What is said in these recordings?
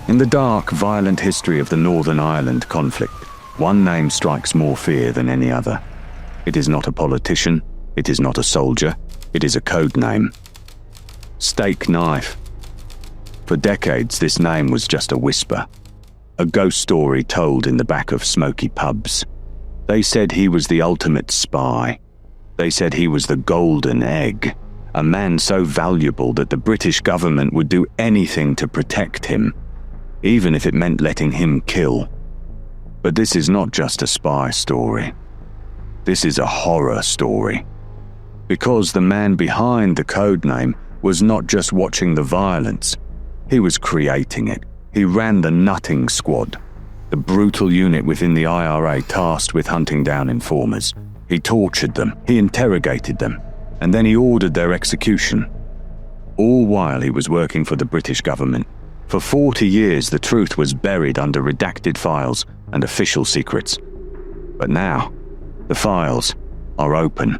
In the dark, violent history of the Northern Ireland conflict, one name strikes more fear than any other. It is not a politician, it is not a soldier, it is a code name. Stakeknife. For decades, this name was just a whisper, a ghost story told in the back of smoky pubs. They said he was the ultimate spy. They said he was the golden egg, a man so valuable that the British government would do anything to protect him, even if it meant letting him kill. But this is not just a spy story. This is a horror story. Because the man behind the codename was not just watching the violence, he was creating it. He ran the nutting squad, the brutal unit within the IRA tasked with hunting down informers. He tortured them, he interrogated them, and then he ordered their execution. All while he was working for the British government. For 40 years, the truth was buried under redacted files and official secrets. But now, the files are open.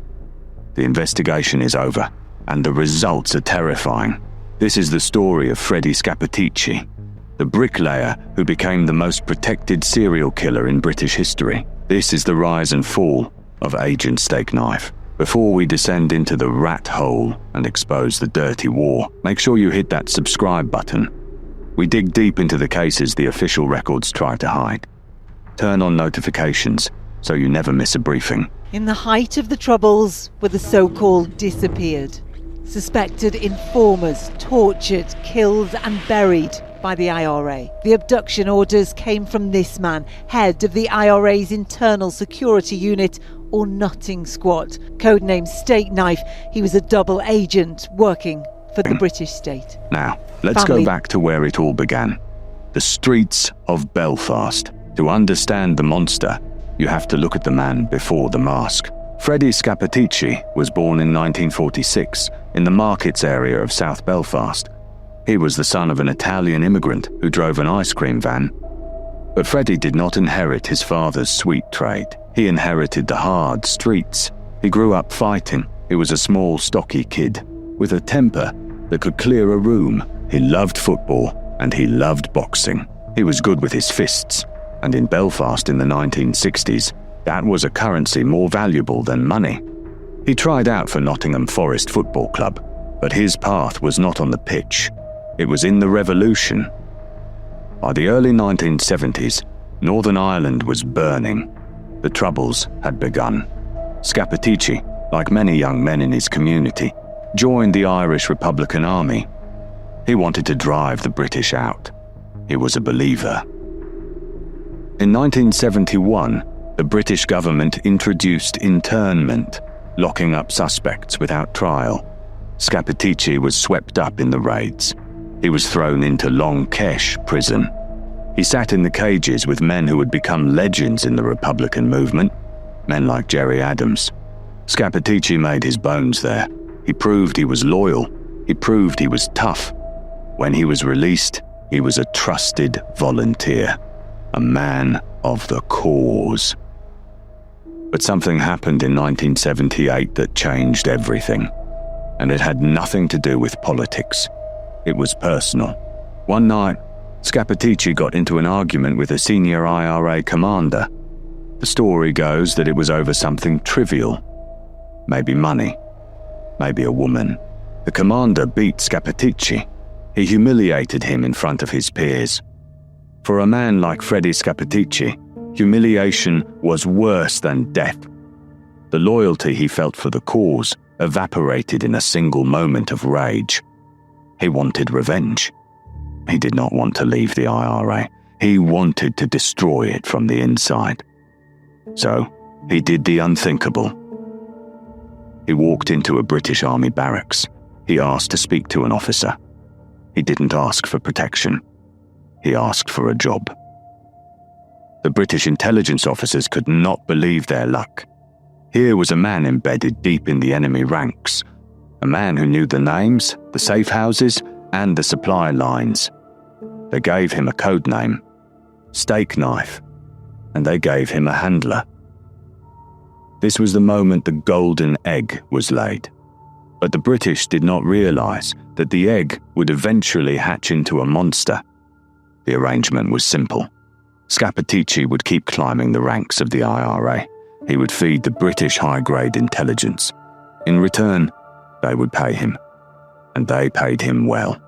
The investigation is over, and the results are terrifying. This is the story of Freddie Scappaticci, the bricklayer who became the most protected serial killer in British history. This is the rise and fall of Agent Stakeknife. Before we descend into the rat hole and expose the dirty war, make sure you hit that subscribe button. We dig deep into the cases the official records try to hide. Turn on notifications so you never miss a briefing. In the height of the Troubles, were the so-called disappeared. Suspected informers, tortured, killed and buried by the IRA. The abduction orders came from this man, head of the IRA's internal security unit, or nutting squad, codename Stakeknife. He was a double agent working for the British state. Now, let's go back to where it all began. The streets of Belfast. To understand the monster, you have to look at the man before the mask. Freddie Scappaticci was born in 1946 in the markets area of South Belfast. He was the son of an Italian immigrant who drove an ice cream van. But Freddy did not inherit his father's sweet trade. He inherited the hard streets. He grew up fighting. He was a small, stocky kid with a temper that could clear a room. He loved football and he loved boxing. He was good with his fists, and in Belfast in the 1960s, that was a currency more valuable than money. He tried out for Nottingham Forest Football Club, but his path was not on the pitch. It was in the revolution. By the early 1970s, Northern Ireland was burning. The Troubles had begun. Scappaticci, like many young men in his community, joined the Irish Republican Army. He wanted to drive the British out. He was a believer. In 1971, the British government introduced internment, locking up suspects without trial. Scappaticci was swept up in the raids. He was thrown into Long Kesh prison. He sat in the cages with men who would become legends in the Republican movement, men like Gerry Adams. Scappaticci made his bones there. He proved he was loyal. He proved he was tough. When he was released, he was a trusted volunteer, a man of the cause. But something happened in 1978 that changed everything, and it had nothing to do with politics. It was personal. One night, Scappaticci got into an argument with a senior IRA commander. The story goes that it was over something trivial. Maybe money. Maybe a woman. The commander beat Scappaticci. He humiliated him in front of his peers. For a man like Freddie Scappaticci, humiliation was worse than death. The loyalty he felt for the cause evaporated in a single moment of rage. He wanted revenge. He did not want to leave the IRA. He wanted to destroy it from the inside. So, he did the unthinkable. He walked into a British Army barracks. He asked to speak to an officer. He didn't ask for protection. He asked for a job. The British intelligence officers could not believe their luck. Here was a man embedded deep in the enemy ranks, a man who knew the names, the safe houses, and the supply lines. They gave him a code name, Stakeknife, and they gave him a handler. This was the moment the golden egg was laid. But the British did not realize that the egg would eventually hatch into a monster. The arrangement was simple. Scappaticci would keep climbing the ranks of the IRA. He would feed the British high-grade intelligence. In return, they would pay him. And they paid him well.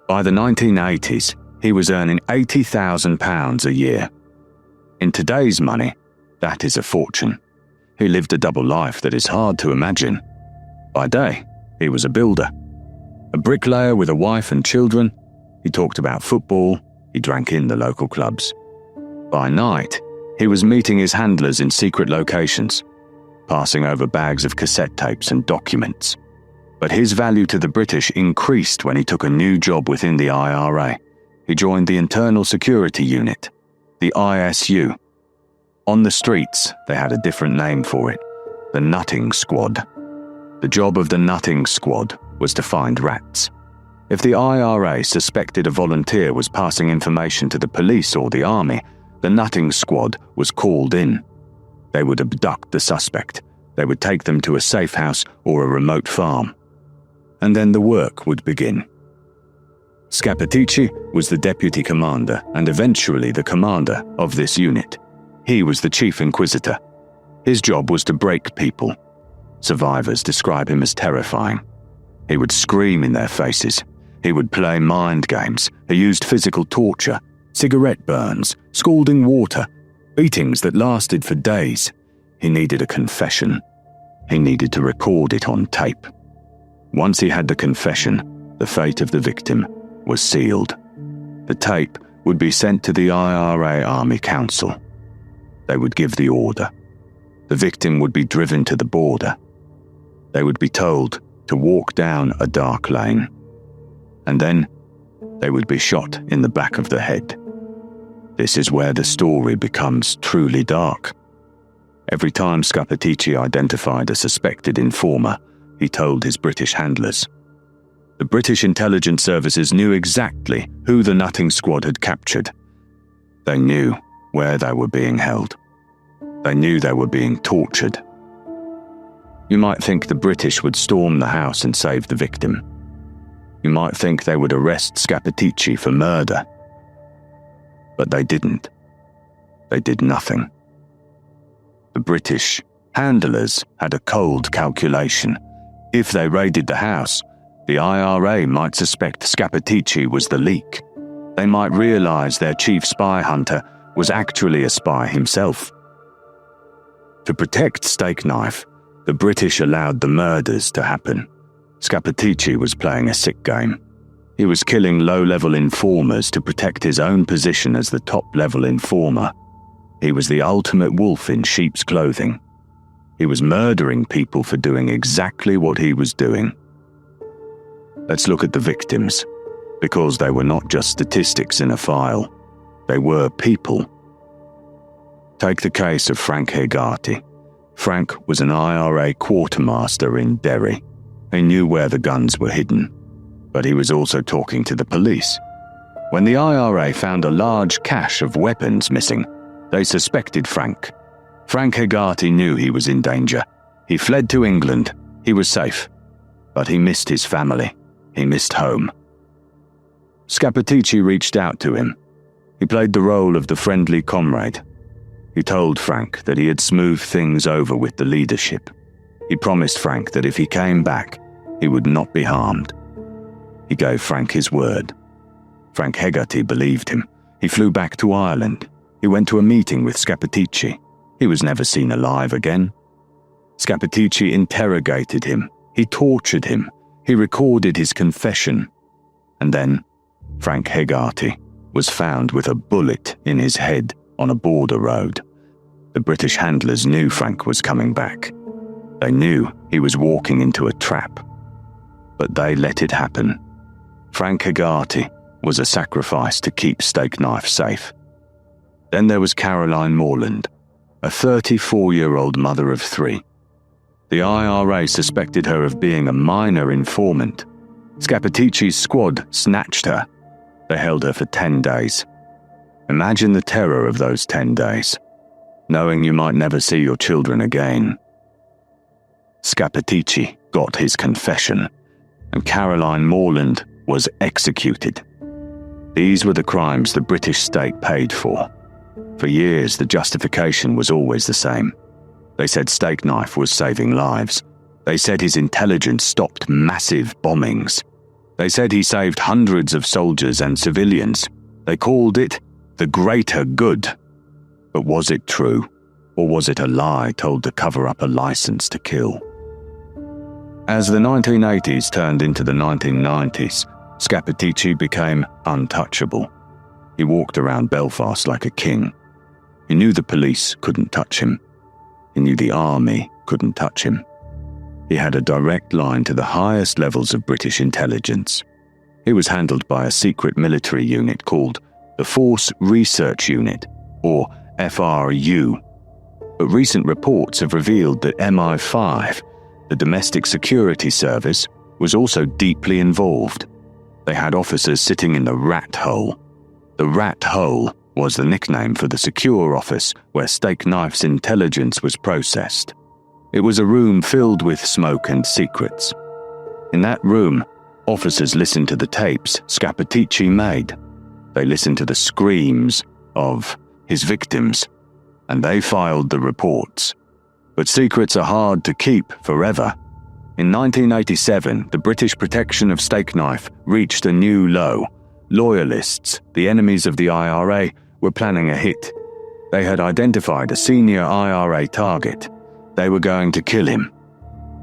By the 1980s, he was earning £80,000 a year. In today's money, that is a fortune. He lived a double life that is hard to imagine. By day, he was a builder. A bricklayer with a wife and children. He talked about football. He drank in the local clubs. By night, he was meeting his handlers in secret locations, passing over bags of cassette tapes and documents. But his value to the British increased when he took a new job within the IRA. He joined the Internal Security Unit, the ISU. On the streets, they had a different name for it, the Nutting Squad. The job of the Nutting Squad was to find rats. If the IRA suspected a volunteer was passing information to the police or the army, the Nutting Squad was called in. They would abduct the suspect. They would take them to a safe house or a remote farm. And then the work would begin. Scappaticci was the deputy commander and eventually the commander of this unit. He was the chief inquisitor. His job was to break people. Survivors describe him as terrifying. He would scream in their faces. He would play mind games. He used physical torture, cigarette burns, scalding water, beatings that lasted for days. He needed a confession. He needed to record it on tape. Once he had the confession, the fate of the victim was sealed. The tape would be sent to the IRA Army Council. They would give the order. The victim would be driven to the border. They would be told to walk down a dark lane. And then they would be shot in the back of the head. This is where the story becomes truly dark. Every time Scappaticci identified a suspected informer, he told his British handlers. The British intelligence services knew exactly who the Nutting Squad had captured. They knew where they were being held. They knew they were being tortured. You might think the British would storm the house and save the victim. You might think they would arrest Scappaticci for murder. But they didn't. They did nothing. The British handlers had a cold calculation. If they raided the house, the IRA might suspect Scappaticci was the leak. They might realize their chief spy hunter was actually a spy himself. To protect Stakeknife, the British allowed the murders to happen. Scappaticci was playing a sick game. He was killing low-level informers to protect his own position as the top-level informer. He was the ultimate wolf in sheep's clothing. He was murdering people for doing exactly what he was doing. Let's look at the victims, because they were not just statistics in a file. They were people. Take the case of Frank Hegarty. Frank was an IRA quartermaster in Derry. He knew where the guns were hidden, but he was also talking to the police. When the IRA found a large cache of weapons missing, they suspected Frank. Frank Hegarty knew he was in danger. He fled to England. He was safe. But he missed his family. He missed home. Scappaticci reached out to him. He played the role of the friendly comrade. He told Frank that he had smoothed things over with the leadership. He promised Frank that if he came back, he would not be harmed. He gave Frank his word. Frank Hegarty believed him. He flew back to Ireland. He went to a meeting with Scappaticci. He was never seen alive again. Scappaticci interrogated him. He tortured him. He recorded his confession. And then Frank Hegarty was found with a bullet in his head on a border road. The British handlers knew Frank was coming back. They knew he was walking into a trap. But they let it happen. Frank Hegarty was a sacrifice to keep Stakeknife safe. Then there was Caroline Morland, a 34-year-old mother of 3. The IRA suspected her of being a minor informant. Scappaticci's squad snatched her. They held her for 10 days. Imagine the terror of those 10 days, knowing you might never see your children again. Scappaticci got his confession, and Caroline Morland was executed. These were the crimes the British state paid for. For years, the justification was always the same. They said Stakeknife was saving lives. They said his intelligence stopped massive bombings. They said he saved hundreds of soldiers and civilians. They called it the greater good. But was it true? Or was it a lie told to cover up a license to kill? As the 1980s turned into the 1990s, Scappaticci became untouchable. He walked around Belfast like a king. He knew the police couldn't touch him. He knew the army couldn't touch him. He had a direct line to the highest levels of British intelligence. He was handled by a secret military unit called the Force Research Unit, or FRU. But recent reports have revealed that MI5, the Domestic Security Service, was also deeply involved. They had officers sitting in the rat hole. The rat hole was the nickname for the secure office where Stakeknife's intelligence was processed. It was a room filled with smoke and secrets. In that room, officers listened to the tapes Scappaticci made. They listened to the screams of his victims, and they filed the reports. But secrets are hard to keep forever. In 1987, the British protection of Stakeknife reached a new low. Loyalists, the enemies of the IRA, were planning a hit. They had identified a senior IRA target. They were going to kill him.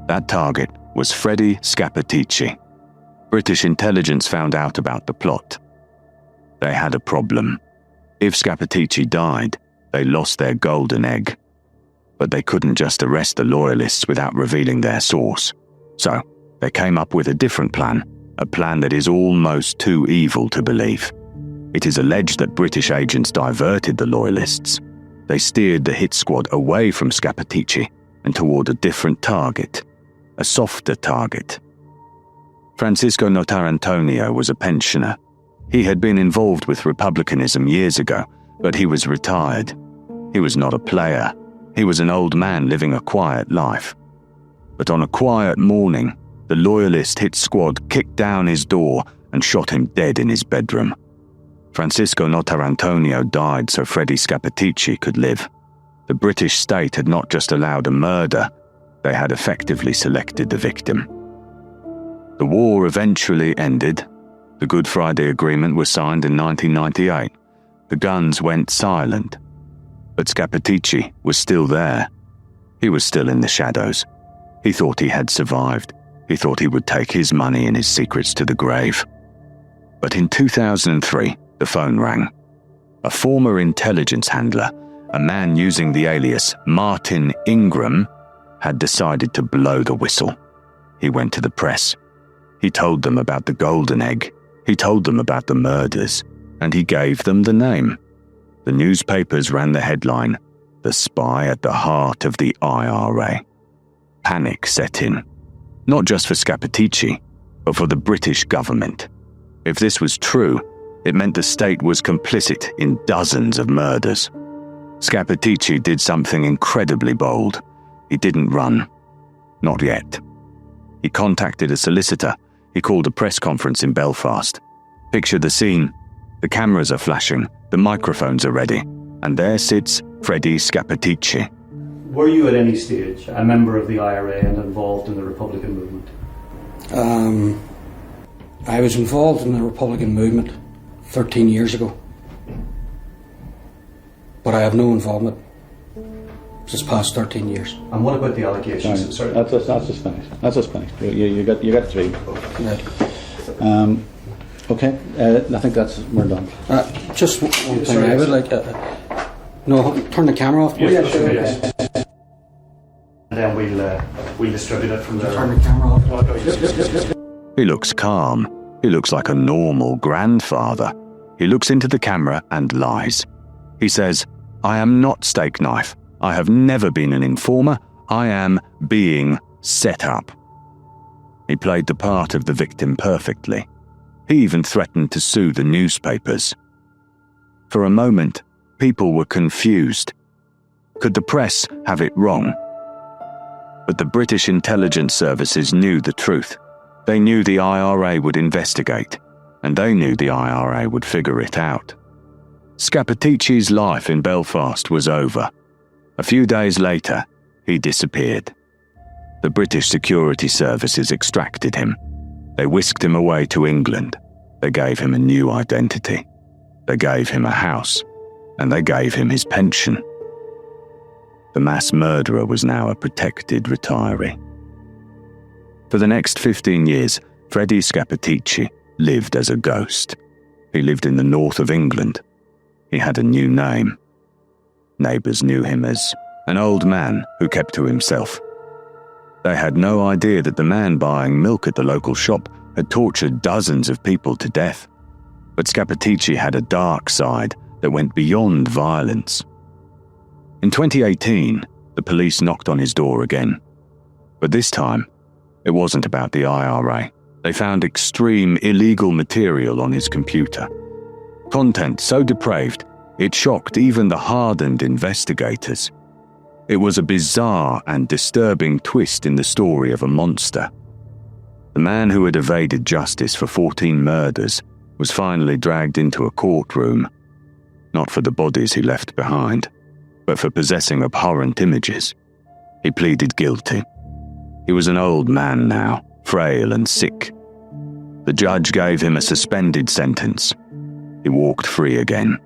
That target was Freddie Scappaticci. British intelligence found out about the plot. They had a problem. If Scappaticci died, they lost their golden egg. But they couldn't just arrest the loyalists without revealing their source. So, they came up with a different plan, a plan that is almost too evil to believe. It is alleged that British agents diverted the loyalists. They steered the hit squad away from Scappaticci and toward a different target, a softer target. Francisco Notarantonio was a pensioner. He had been involved with republicanism years ago, but he was retired. He was not a player. He was an old man living a quiet life. But on a quiet morning, the loyalist hit squad kicked down his door and shot him dead in his bedroom. Francisco Notarantonio died so Freddie Scappaticci could live. The British state had not just allowed a murder, they had effectively selected the victim. The war eventually ended. The Good Friday Agreement was signed in 1998. The guns went silent. But Scappaticci was still there. He was still in the shadows. He thought he had survived. He thought he would take his money and his secrets to the grave. But in 2003, the phone rang. A former intelligence handler, a man using the alias Martin Ingram, had decided to blow the whistle. He went to the press. He told them about the golden egg. He told them about the murders. And he gave them the name. The newspapers ran the headline, "The Spy at the Heart of the IRA." Panic set in. Not just for Scappaticci, but for the British government. If this was true, it meant the state was complicit in dozens of murders. Scappaticci did something incredibly bold. He didn't run. Not yet. He contacted a solicitor. He called a press conference in Belfast. Picture the scene. The cameras are flashing, the microphones are ready, and there sits Freddie Scappaticci. Were you at any stage a member of the IRA and involved in the Republican movement? I was involved in the Republican movement 13 years ago, but I have no involvement this past 13 years. And what about the allegations? Sorry. That's just finished. That's just finished. You got three. Right. Okay, I think we're done. Just one thing, I would like turn the camera off. Yeah, sure. Yes. And then we'll distribute it from there. Turn the camera off. He looks calm. He looks like a normal grandfather. He looks into the camera and lies. He says, "I am not Stakeknife. I have never been an informer. I am being set up." He played the part of the victim perfectly. He even threatened to sue the newspapers. For a moment, people were confused. Could the press have it wrong? But the British intelligence services knew the truth. They knew the IRA would investigate. and they knew the IRA would figure it out. Scappaticci's life in Belfast was over. A few days later, he disappeared. The British security services extracted him. They whisked him away to England. They gave him a new identity. They gave him a house, and they gave him his pension. The mass murderer was now a protected retiree. For the next 15 years, Freddie Scappaticci lived as a ghost. He lived in the north of England. He had a new name. Neighbours knew him as an old man who kept to himself. They had no idea that the man buying milk at the local shop had tortured dozens of people to death. But Scappaticci had a dark side that went beyond violence. In 2018, the police knocked on his door again. But this time, it wasn't about the IRA. They found extreme illegal material on his computer. Content so depraved, it shocked even the hardened investigators. It was a bizarre and disturbing twist in the story of a monster. The man who had evaded justice for 14 murders was finally dragged into a courtroom, not for the bodies he left behind, but for possessing abhorrent images. He pleaded guilty. He was an old man now, frail and sick. The judge gave him a suspended sentence. He walked free again.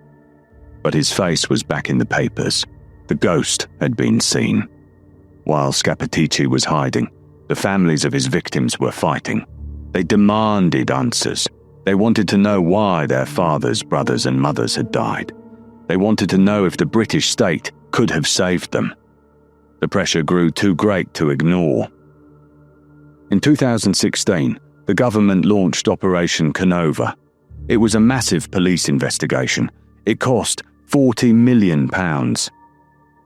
But his face was back in the papers. The ghost had been seen. While Scappaticci was hiding, the families of his victims were fighting. They demanded answers. They wanted to know why their fathers, brothers, and mothers had died. They wanted to know if the British state could have saved them. The pressure grew too great to ignore. In 2016, the government launched Operation Kenova. It was a massive police investigation. It cost £40 million.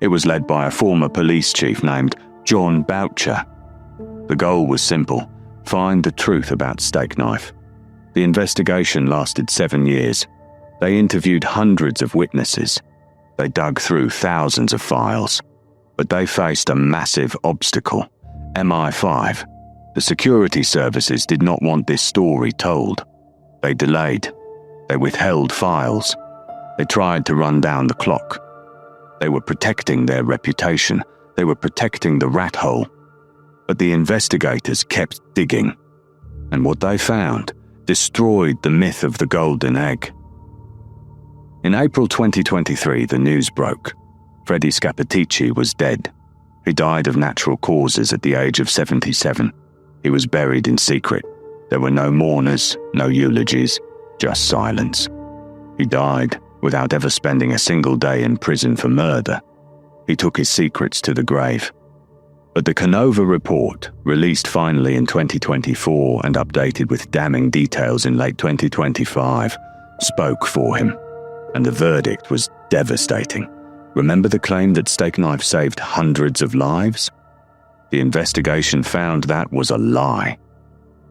It was led by a former police chief named John Boucher. The goal was simple: find the truth about Stakeknife. The investigation lasted 7 years. They interviewed hundreds of witnesses. They dug through thousands of files. But they faced a massive obstacle: MI5. The security services did not want this story told. They delayed. They withheld files. They tried to run down the clock. They were protecting their reputation. They were protecting the rat hole. But the investigators kept digging. And what they found destroyed the myth of the golden egg. In April 2023, the news broke. Freddie Scappaticci was dead. He died of natural causes at the age of 77. He was buried in secret. There were no mourners, no eulogies, just silence. He died without ever spending a single day in prison for murder. He took his secrets to the grave. But the Kenova report, released finally in 2024 and updated with damning details in late 2025, spoke for him. And the verdict was devastating. Remember the claim that Stakeknife saved hundreds of lives? The investigation found that was a lie.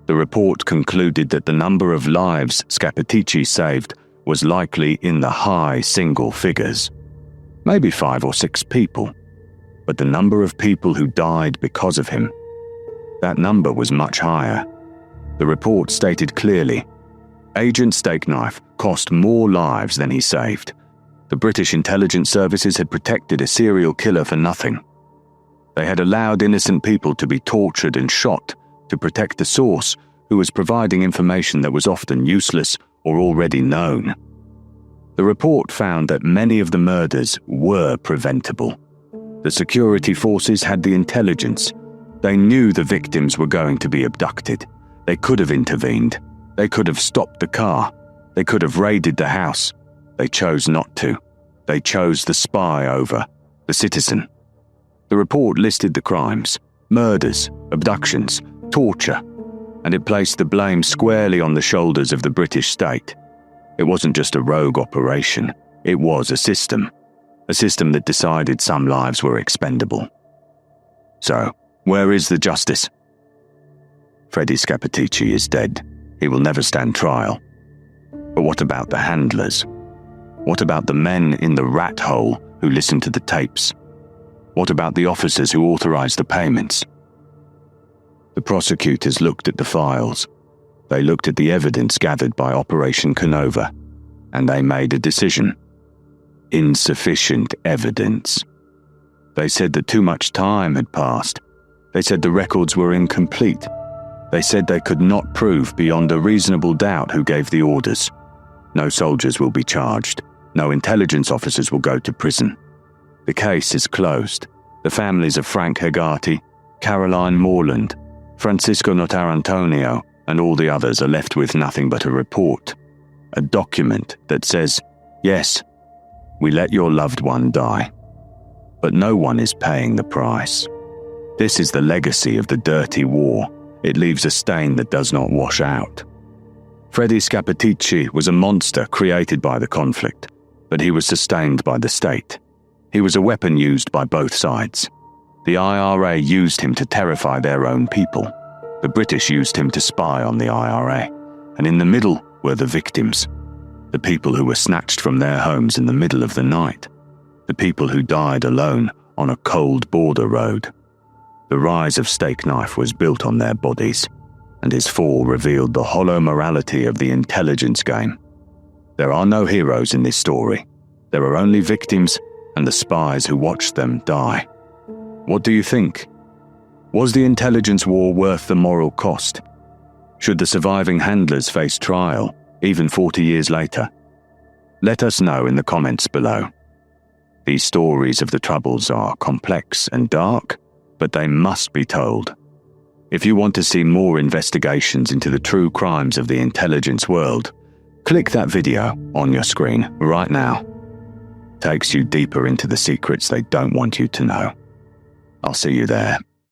The report concluded that the number of lives Scappaticci saved was likely in the high single figures. Maybe 5 or 6 people. But the number of people who died because of him, that number was much higher. The report stated clearly, Agent Stakeknife cost more lives than he saved. The British intelligence services had protected a serial killer for nothing. They had allowed innocent people to be tortured and shot to protect the source who was providing information that was often useless or already known. The report found that many of the murders were preventable. The security forces had the intelligence. They knew the victims were going to be abducted. They could have intervened. They could have stopped the car. They could have raided the house. They chose not to. They chose the spy over the citizen. The report listed the crimes: murders, abductions, torture, and it placed the blame squarely on the shoulders of the British state. It wasn't just a rogue operation. It was a system that decided some lives were expendable. So, where is the justice? Freddie Scappaticci is dead. He will never stand trial. But what about the handlers? What about the men in the rat hole who listened to the tapes? What about the officers who authorized the payments? The prosecutors looked at the files. They looked at the evidence gathered by Operation Kenova, and they made a decision. Insufficient evidence. They said that too much time had passed. They said the records were incomplete. They said they could not prove beyond a reasonable doubt who gave the orders. No soldiers will be charged. No intelligence officers will go to prison. The case is closed. The families of Frank Hagati, Caroline Morland, Francisco Notarantonio, and all the others are left with nothing but a report. A document that says, yes, we let your loved one die. But no one is paying the price. This is the legacy of the dirty war. It leaves a stain that does not wash out. Freddie Scappaticci was a monster created by the conflict, but he was sustained by the state. He was a weapon used by both sides. The IRA used him to terrify their own people. The British used him to spy on the IRA. And in the middle were the victims. The people who were snatched from their homes in the middle of the night. The people who died alone on a cold border road. The rise of Stakeknife was built on their bodies, and his fall revealed the hollow morality of the intelligence game. There are no heroes in this story. There are only victims and the spies who watched them die. What do you think? Was the intelligence war worth the moral cost? Should the surviving handlers face trial, even 40 years later? Let us know in the comments below. These stories of the Troubles are complex and dark, but they must be told. If you want to see more investigations into the true crimes of the intelligence world, click that video on your screen right now. Takes you deeper into the secrets they don't want you to know. I'll see you there.